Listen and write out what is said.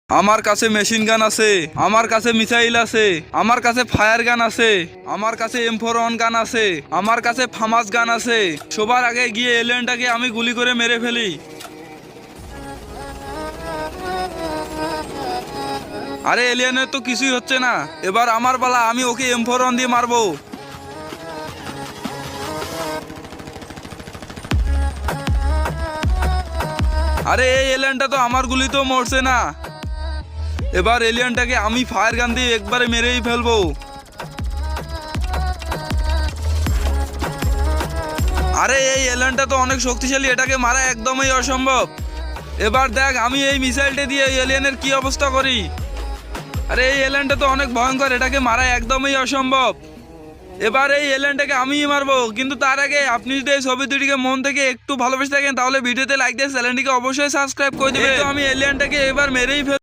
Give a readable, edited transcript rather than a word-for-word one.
আমার কাছে machine gun আছে, আমার কাছে মিসাইল আছে, আমার কাছে ফায়ার গান আছে, আমার কাছে M4 গান আছে, আমার কাছে ফামাস গান আছে। সবার আগে গিয়ে এলিয়েনটাকে আমি গুলি করে মেরে ফেলি। আরে এলিয়েনের তো কিছুই হচ্ছে না, এবার আমার পালা, আমি ওকে M4 দিয়ে মারবো। আরে এই এলিয়েনটা তো আমার গুলিতেও মরছে না। এবার এলিয়েনটাকে আমি ফায়ার গান দিয়ে একবারে মেরেই ফেলবো। আরে এই এলিয়েনটা তো অনেক শক্তিশালী, এটাকে মারা একদমই অসম্ভব। এবার দেখ আমি এই মিসাইলটা দিয়ে এই এলিয়েনের কি অবস্থা করি। আরে এই এলিয়েনটা তো অনেক ভয়ঙ্কর, এটাকে মারা একদমই অসম্ভব। এবার এই এলিয়েনটাকে আমিই মারবো, কিন্তু তার আগে আপনি যদি এই ছবি দুটিকে মন থেকে একটু ভালোবেসে থাকেন তাহলে ভিডিওতে লাইক দিয়ে চ্যানেলটিকে অবশ্যই সাবস্ক্রাইব করে দিবেন। তো আমি এলিয়েনটাকে এবার মেরেই ফেলবো।